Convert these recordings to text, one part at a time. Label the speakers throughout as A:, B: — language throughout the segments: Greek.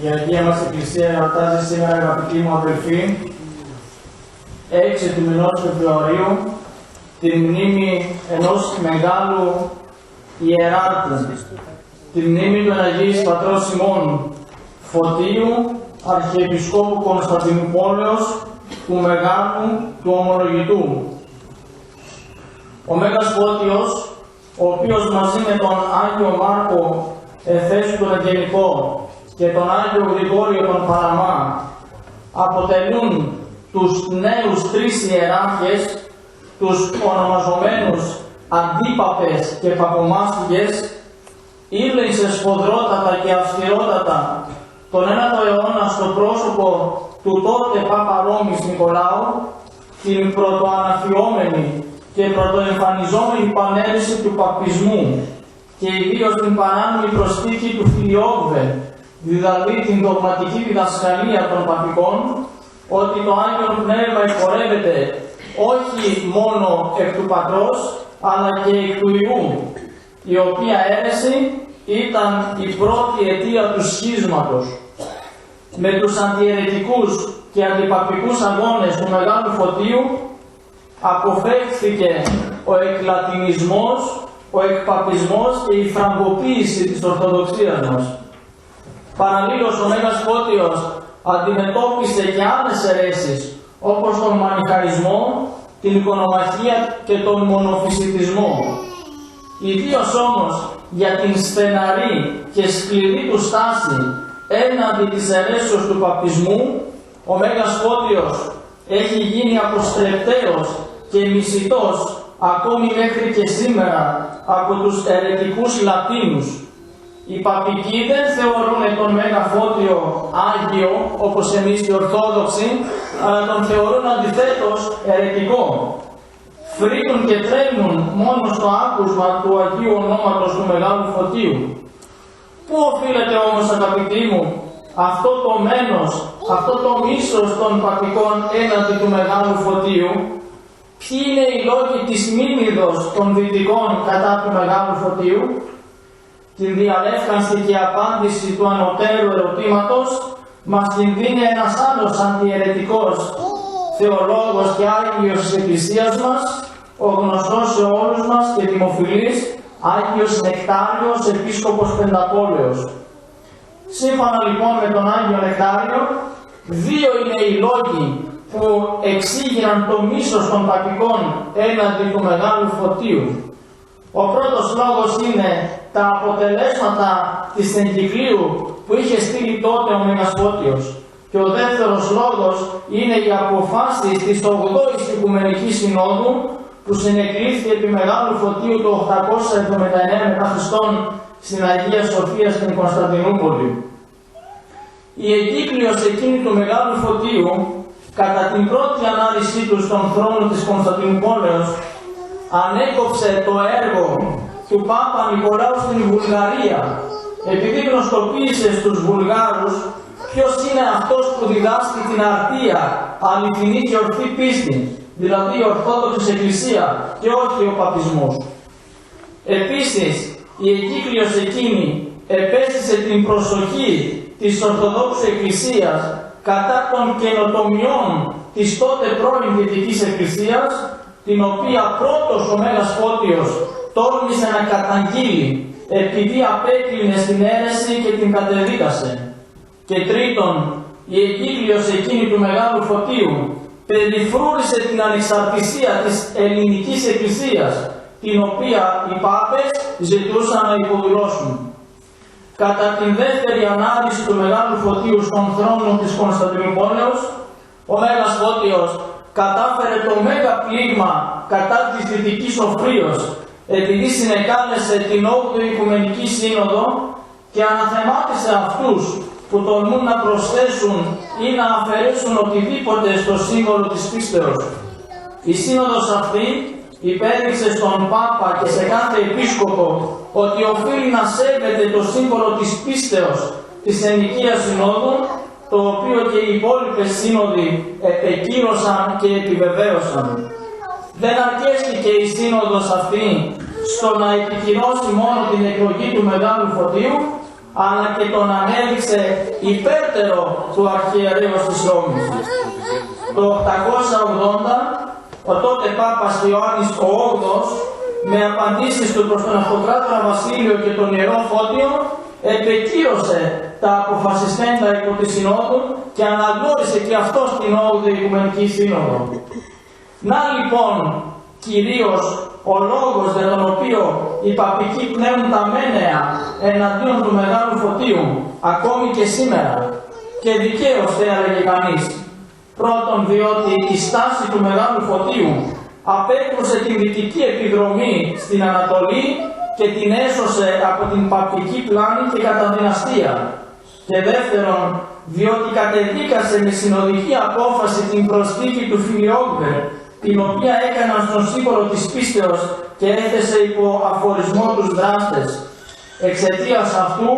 A: Η Αγία μας Εκκλησία εορτάζει σήμερα, αγαπητοί μου αδελφοί, 6 του μηνός Φεβρουαρίου, τη μνήμη ενός μεγάλου ιεράρχου, τη μνήμη του Αγίου Πατρός Σιμών Φωτίου, Αρχιεπισκόπου Κωνσταντινούπολεως, του Μεγάλου του Ομολογητού. Ο Μέγας Φώτιος, ο οποίος μαζί με τον Άγιο Μάρκο Εφέσου τον Αγγελικό και τον Άγιο Γρηγόριο τον Παραμά αποτελούν τους νέους 3 ιεράρχες, τους ονομαζομένους αντίπαπες και παπομάστιγες, ήλεγξε σφοδρότατα και αυστηρότατα τον 9ο αιώνα στο πρόσωπο του τότε Πάπα Ρώμης Νικολάου την πρωτοαναφιόμενη και πρωτοεμφανιζόμενη πανέρεση του παπισμού και ιδίως την παράνομη προσθήκη του Φιλιόγβε, δηλαδή την δογματική διδασκαλία των παπικών, ότι το Άγιο Πνεύμα εκπορεύεται όχι μόνο εκ του Πατρός, αλλά και εκ του Υιού, η οποία αίρεση ήταν η πρώτη αιτία του σχίσματος. Με τους αντιαιρετικούς και αντιπαπικούς αγώνες του Μεγάλου Φωτίου αποφεύθηκε ο εκλατινισμός, ο εκπαπισμός και η φραγκοποίηση της Ορθοδοξίας μας. Παραλλήλως ο Μέγας Φώτιος αντιμετώπισε και άλλες αιρέσεις, όπως τον μανιχαρισμό, την οικονομαχία και τον μονοφυσιτισμό. Ιδίως όμως για την στεναρή και σκληρή του στάση έναντι της αιρέσεως του παπισμού, ο Μέγας Φώτιος έχει γίνει αποστρεπτέος και μισητός ακόμη μέχρι και σήμερα από τους αιρετικούς Λατίνους. Οι παπικοί δεν θεωρούν τον Μέγα Φώτιο Άγιο, όπως εμείς οι Ορθόδοξοι, αλλά τον θεωρούν αντιθέτως αιρετικό. Φρύτουν και τρέμουν μόνο στο άκουσμα του Αγίου Ονόματος του Μεγάλου Φωτίου. Πού οφείλεται όμως, αγαπητοί μου, αυτό το μένος, αυτό το μίσος των παπικών έναντι του Μεγάλου Φωτίου? Ποιοι είναι οι λόγοι της μίμηδος των δυτικών κατά του Μεγάλου Φωτίου? Την διαλεύκανση και απάντηση του ανωτέρου ερωτήματος μας την δίνει ένας άλλος αντιαιρετικός θεολόγος και Άγιος της Εκκλησίας μας, ο γνωστός σε όλους μας και δημοφιλής Άγιος Νεκτάριος, Επίσκοπος Πενταπόλεως. Σύμφωνα λοιπόν με τον Άγιο Νεκτάριο, 2 είναι οι λόγοι που εξήγηραν το μίσος των παπικών έναντι του Μεγάλου Φωτίου. Ο πρώτος λόγος είναι τα αποτελέσματα της εγκυκλίου που είχε στείλει τότε ο Μέγας Φώτιος. Και ο δεύτερος λόγος είναι οι αποφάσεις της 8ης Οικουμενικής Συνόδου που συνεκλήθη επί Μεγάλου Φωτίου το 879 μετά Χριστόν στην Αγία Σοφία στην Κωνσταντινούπολη. Η εγκύκλειος εκείνη του Μεγάλου Φωτίου, κατά την πρώτη ανάλυση του στον θρόνο της Κωνσταντινούπολεως, ανέκοψε το έργο του Πάπα Νικολάου στην Βουλγαρία, επειδή γνωστοποίησε στους Βουλγάρους ποιος είναι αυτός που διδάσκει την αρτία, αληθινή και ορθή πίστη, δηλαδή η Ορθόδοξη Εκκλησία και όχι ο παπισμός. Επίσης, η εγκύκλειος εκείνη επέστησε την προσοχή της Ορθοδόξου Εκκλησίας κατά των καινοτομιών της τότε πρώην Δυτικής Εκκλησίας, την οποία πρώτος ο Μέγας Φώτιος τόλμησε να καταγγείλει επειδή απέκλεινε στην αίρεση και την κατεδίκασε. Και τρίτον, η εγκύκλειος εκείνη του Μεγάλου Φωτίου περιφρούρησε την ανεξαρτησία της ελληνικής εκκλησίας, την οποία οι πάπες ζητούσαν να υποδουλώσουν. Κατά την δεύτερη ανάλυση του Μεγάλου Φωτίου στον θρόνο της Κωνσταντινούπολεως, ο Μέγας Φώτιος κατάφερε το μέγα πλήγμα κατά της Δυτικής Οφρύος, επειδή συνεκάλεσε την 8η Οικουμενική Σύνοδο και αναθεμάτισε αυτούς που τολμούν να προσθέσουν ή να αφαιρέσουν οτιδήποτε στο σύμβολο της πίστεως. Η Σύνοδος αυτή υπέδειξε στον Πάπα και σε κάθε επίσκοπο ότι οφείλει να σέβεται το σύμβολο της πίστεως της Ενοικίας Συνόδου, το οποίο και οι υπόλοιπες σύνοδοι επεκύρωσαν και επιβεβαίωσαν. Δεν αρκέστηκε η Σύνοδος αυτή στο να επικυρώσει μόνο την εκλογή του Μεγάλου Φωτίου, αλλά και τον ανέδειξε υπέρτερο του αρχιερέως της Ρώμης. Το 880, ο τότε Πάπας Ιωάννης ο VIII, με απαντήσεις του προς τον Αυτοκράτορα Βασίλειο και τον Ιερό Φώτιο, επεκύρωσε τα αποφασιστέντα υπό τη Συνόδου και αναγνώρισε και αυτό την 8η Οικουμενική Σύνοδο. Να λοιπόν κυρίως ο λόγος για τον οποίο οι παπικοί πνέουν τα μένεα εναντίον του Μεγάλου Φωτίου ακόμη και σήμερα, και δικαίως θα έλεγε κανείς. Πρώτον, διότι η στάση του Μεγάλου Φωτίου απέκρουσε την δυτική επιδρομή στην Ανατολή και την έσωσε από την παπική πλάνη και καταδυναστία. Και δεύτερον, διότι κατεδίκασε με συνοδική απόφαση την προσθήκη του Φιλιόγβε, την οποία έκαναν στον σύμβολο της πίστεως και έθεσε υπό αφορισμό τους δράστες. Εξαιτίας αυτού,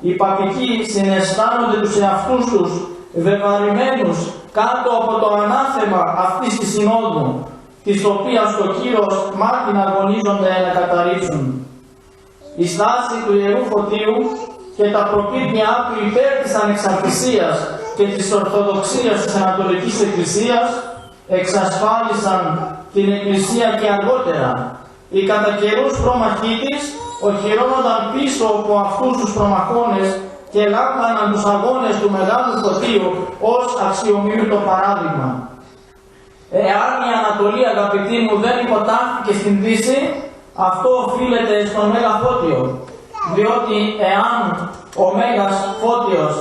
A: οι παπικοί συναισθάνονται τους εαυτούς τους βεβαρημένους κάτω από το ανάθεμα αυτής της συνόδου, της οποίας το Κύρος μάτιν αγωνίζονται να καταρρίψουν. Η στάση του Ιερού Φωτίου και τα προπήρνια του υπέρ της ανεξαρτησίας και της Ορθοδοξίας της Ανατολικής Εκκλησίας εξασφάλισαν την Εκκλησία και αργότερα. Οι κατά καιρούς πρόμαχοί της οχυρώνονταν πίσω από αυτούς τους προμαχώνες και λάμβαναν τους αγώνες του Μεγάλου Φωτίου ως αξιομοίωτο παράδειγμα. Εάν η Ανατολή, αγαπητοί μου, δεν υποτάχθηκε στην Δύση, αυτό οφείλεται στον Μέγα Φώτιο. Διότι εάν ο Μέγας Φώτιος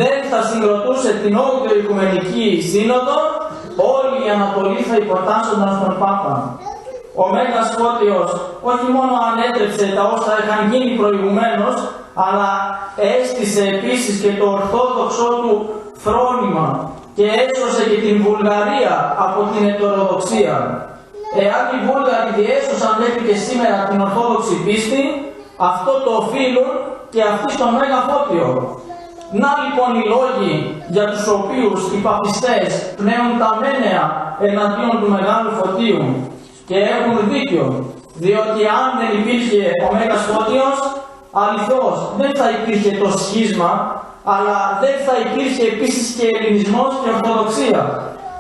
A: δεν θα συγκροτούσε την 8η Οικουμενική Σύνοδο, όλη η Ανατολή θα υποτάσσονταν στον Πάπα. Ο Μέγας Φώτιος όχι μόνο ανέτρεψε τα όσα είχαν γίνει προηγουμένως, αλλά έστησε επίσης και το ορθόδοξό του φρόνημα και έσωσε και την Βουλγαρία από την ετεροδοξία. Εάν οι Βούλγαροι διέσωσαν μέχρι και σήμερα την ορθόδοξη πίστη, αυτό το οφείλουν και αυτοί στον Μέγα Φώτιο. Να λοιπόν οι λόγοι για τους οποίους οι παπιστές πνέουν τα μένεα εναντίον του Μεγάλου Φωτίου, και έχουν δίκιο, διότι αν δεν υπήρχε ο Μέγας Φώτιος, αληθώς δεν θα υπήρχε το σχίσμα, αλλά δεν θα υπήρχε επίσης και ελληνισμός και ορθοδοξία.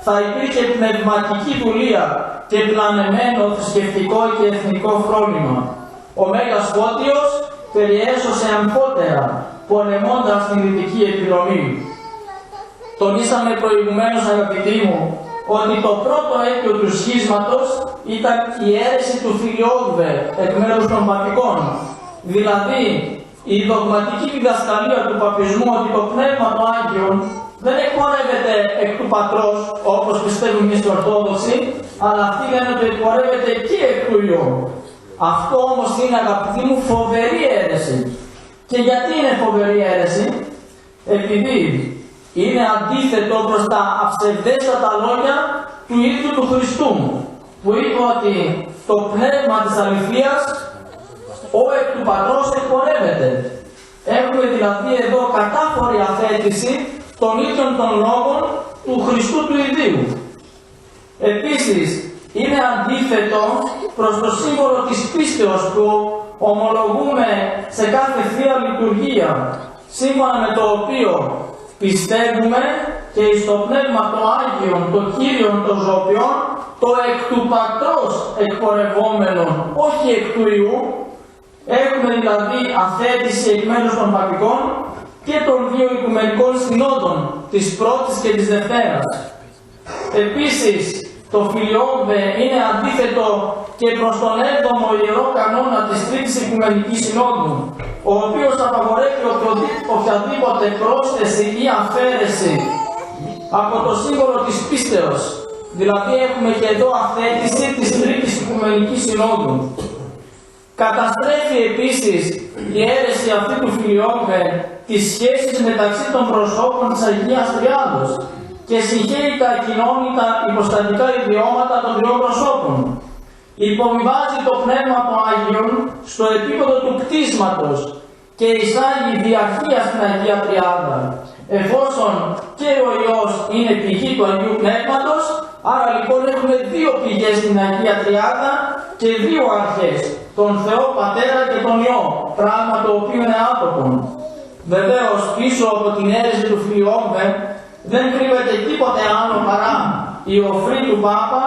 A: Θα υπήρχε πνευματική δουλεία και πλανεμένο θρησκευτικό και εθνικό φρόνημα. Ο Μέγας Φώτιος περιέσωσε αμφότερα, πολεμώντας την δυτική επιδρομή. Τονίσαμε προηγουμένως, αγαπητοί μου, ότι το πρώτο αίτιο του σχίσματος ήταν η αίρεση του Φιλιόγβε εκ μέρους των παπικών. Δηλαδή, η δογματική διδασκαλία του παπισμού ότι το Πνεύμα του Άγιον δεν εκπορεύεται εκ του Πατρός, όπως πιστεύουν εμείς οι Ορθόδοξοι, αλλά αυτοί λένε ότι εκπορεύεται και εκ του Υιού. Αυτό όμως είναι, αγαπητοί μου, φοβερή αίρεση. Και γιατί είναι φοβερή αίρεση? Επειδή είναι αντίθετο προς τα αψευδέστατα λόγια του ίδιου του Χριστού, που είπε ότι το πνεύμα της αληθείας ο εκ του Πατρός εκπορεύεται. Έχουμε δηλαδή εδώ κατάφορη αθέτηση των ίδιων των λόγων του Χριστού του ιδίου. Επίσης, είναι αντίθετο προς το σύμβολο της πίστεως που ομολογούμε σε κάθε Θεία Λειτουργία, σύμφωνα με το οποίο πιστεύουμε και εις το Πνεύμα το Άγιον, το Κύριον των Ζωπιών, το εκ του Πατρός εκπορευόμενον, όχι εκ του Υιού. Έχουμε δηλαδή αθέτηση εκ μέρους των παπικών και των δύο Οικουμενικών Συνόδων, της πρώτης και της Δευτέρας. Επίσης, το Φιλιόγβε είναι αντίθετο και προς τον 7ο Ιερό Κανόνα της Τρίτης Οικουμενικής Συνόδου, ο οποίος απαγορεύει οποιαδήποτε πρόσθεση ή αφαίρεση από το σύμβολο της πίστεως. Δηλαδή έχουμε και εδώ αθέτηση της Τρίτης Οικουμενικής Συνόδου. Καταστρέφει επίσης η αίρεση αυτή του Φιλιόγβε τις σχέσεις μεταξύ των προσώπων της Αγίας Τριάδος και συγχαίει τα ακοινώνητα υποστατικά ιδιώματα των τριών προσώπων. Υπομοιβάζει το Πνεύμα των Αγίων στο επίπεδο του κτίσματος και εισάγει διαρχία στην Αγία Τριάδα. Εφόσον και ο Υιός είναι πηγή του Αγίου Πνεύματος, άρα λοιπόν έχουμε δύο πηγές στην Αγία Τριάδα και δύο αρχές. τον Θεό Πατέρα και τον Υιό, πράγμα το οποίο είναι άτομον. Βεβαίως πίσω από την αίρεση του Φιλιόγβε δεν κρύβεται τίποτε άλλο παρά η οφρή του Πάπα,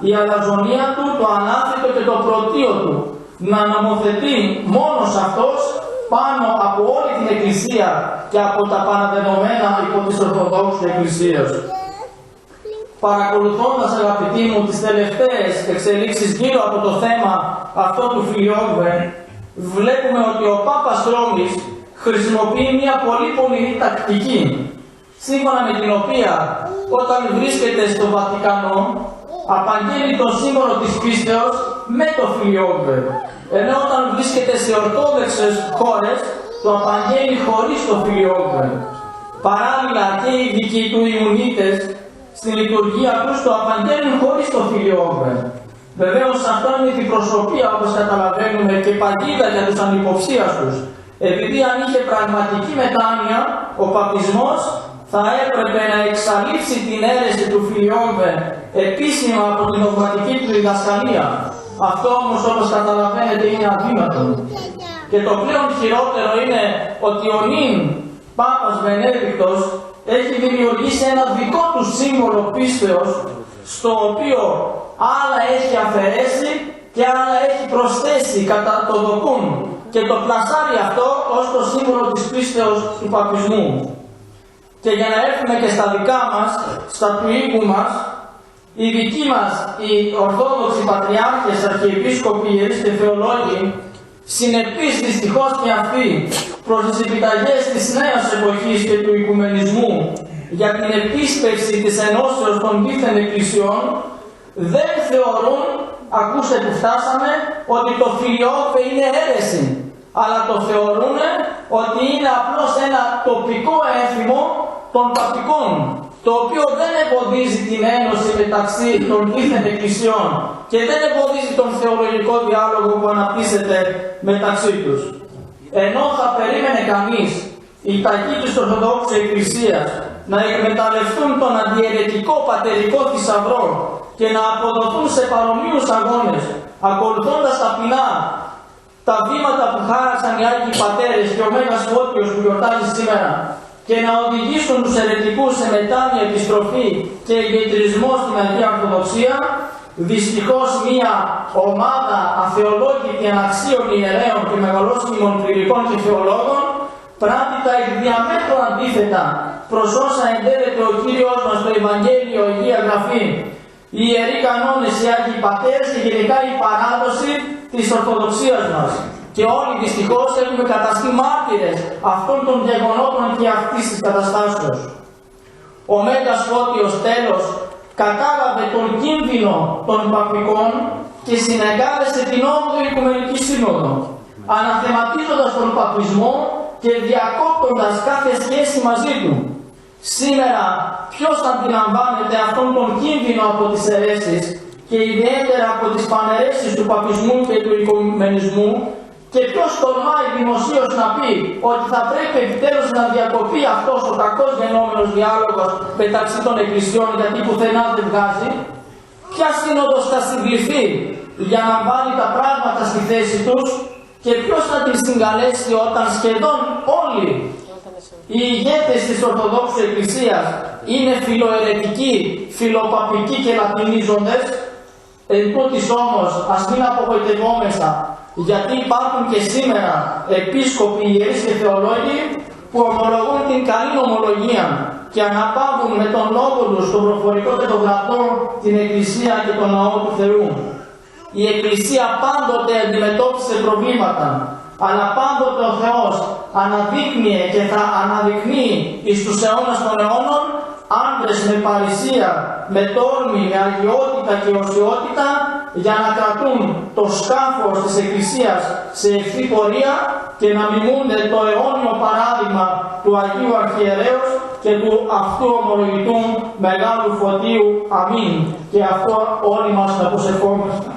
A: η αλαζονία του, το ανάθετο και το πρωτείο του, να νομοθετεί μόνος αυτός πάνω από όλη την Εκκλησία και από τα παραδεδομένα υπό της Ορθοδόξου Εκκλησίας. Παρακολουθώντας, αγαπητοί μου, τις τελευταίες εξελίξεις γύρω από το θέμα αυτό του Φιλιόγβε, βλέπουμε ότι ο Πάπας Ρώμης χρησιμοποιεί μια πολύ τακτική, σύμφωνα με την οποία όταν βρίσκεται στο Βατικανό απαγγέλει το σύμβολο της πίστεως με το Φιλιόγβε, ενώ όταν βρίσκεται σε ορθόδοξες χώρες το απαγγέλει χωρίς το Φιλιόγβε. Παράλληλα και οι δικοί του Ιουνίτες στη λειτουργία τους το απαγγέλνουν χωρίς το Φιλιόγβε. Βεβαίως αυτό είναι η προσωπία, όπως καταλαβαίνουμε, και παγίδα για τους ανυποψίαστους. Επειδή αν είχε πραγματική μετάνοια, ο παπισμός θα έπρεπε να εξαλείψει την αίρεση του Φιλιόγβε επίσημα από την δογματική του διδασκαλία. Αυτό όμως, όπως καταλαβαίνετε, είναι αδύνατο. Και το πλέον χειρότερο είναι ότι ο νυν Πάπας Βενέδικτος έχει δημιουργήσει ένα δικό του σύμβολο πίστεως, στο οποίο άλλα έχει αφαιρέσει και άλλα έχει προσθέσει κατά το δοκούν και το πλασάρει αυτό ως το σύμβολο της πίστεως του παπισμού. Και για να έρθουμε και στα δικά μας, στα του οίκου μας, οι δικοί μας, οι Ορθόδοξοι Πατριάρχες, Αρχιεπίσκοποι, Ιερείς και Θεολόγοι, συνεπείς δυστυχώς και αυτοί προς τις επιταγές της νέας εποχής και του οικουμενισμού για την επίσπευση της ενώσεως των δίθεν εκκλησιών, δεν θεωρούν, ακούστε που φτάσαμε, ότι το Φιλιόγβε είναι αίρεση, αλλά το θεωρούν ότι είναι απλώς ένα τοπικό έθιμο των παπικών, το οποίο δεν εμποδίζει την ένωση μεταξύ των δίθεν εκκλησιών και δεν εμποδίζει τον θεολογικό διάλογο που αναπτύσσεται μεταξύ τους. Ενώ θα περίμενε κανείς οι ταγοί της Ορθοδόξου Εκκλησίας να εκμεταλλευτούν τον αντιαιρετικό πατερικό θησαυρό και να αποδοθούν σε παρομοίους αγώνες, ακολουθώντας ταπεινά τα βήματα που χάραξαν οι Άγιοι Πατέρες και ο Μέγας Φώτιος που γιορτάζει σήμερα, και να οδηγήσουν τους αιρετικούς σε μετάνοια, επιστροφή και εγγετρισμό στην Αγία Ορθοδοξία, δυστυχώς μία ομάδα αθεολόγητη αναξίων ιερέων και μεγαλόσχημων κληρικών και θεολόγων πράττει τα εκ διαμέτρου αντίθετα προς όσα εντέλεται ο Κύριος μας στο Ευαγγέλιο, η Αγία Γραφή, οι Ιεροί Κανόνες, οι Άγιοι Πατέρες και γενικά η παράδοση της Ορθοδοξίας μας. Και όλοι δυστυχώς έχουμε καταστεί μάρτυρες αυτών των γεγονότων και αυτής της καταστάσεως. Ο Μέγας Φώτιος τέλος κατάλαβε τον κίνδυνο των παπικών και συνεκάλεσε την 8η Οικουμενική Σύνοδο, αναθεματίζοντας τον παπισμό και διακόπτοντας κάθε σχέση μαζί του. Σήμερα ποιος αντιλαμβάνεται αυτόν τον κίνδυνο από τις αιρέσεις και ιδιαίτερα από τις παναιρέσεις του παπισμού και του οικουμενισμού, και ποιος τολμάει δημοσίως να πει ότι θα πρέπει επιτέλους να διακοπεί αυτός ο κακός γενόμενος διάλογος μεταξύ των εκκλησιών, γιατί πουθενά δεν βγάζει? Ποια σύνοδος θα συγκληθεί για να βάλει τα πράγματα στη θέση τους και ποιος θα την συγκαλέσει όταν σχεδόν όλοι οι ηγέτες της Ορθοδόξου Εκκλησίας είναι φιλοαιρετικοί, φιλοπαπικοί και λατινίζοντες? Εν τούτης όμως ας μην απογοητευόμεθα, γιατί υπάρχουν και σήμερα επίσκοποι, ιερείς και θεολόγοι που ομολογούν την καλή ομολογία και αναπαύουν με τον λόγο τους, τον προφορικό και τον γραπτό, την Εκκλησία και τον Ναό του Θεού. Η Εκκλησία πάντοτε αντιμετώπισε προβλήματα, αλλά πάντοτε ο Θεός αναδείκνυε και θα αναδεικνύει εις τους αιώνας των αιώνων άντρες με παρησία, με τόλμη, με αγιότητα και οσιότητα, για να κρατούν το σκάφος της Εκκλησίας σε ευθύ πορεία και να μιμούνται το αιώνιο παράδειγμα του Αγίου Αρχιερέως και του αυτού ομολογητού Μεγάλου Φωτίου. Αμήν. Και αυτό όλοι μας να προσευχόμαστε.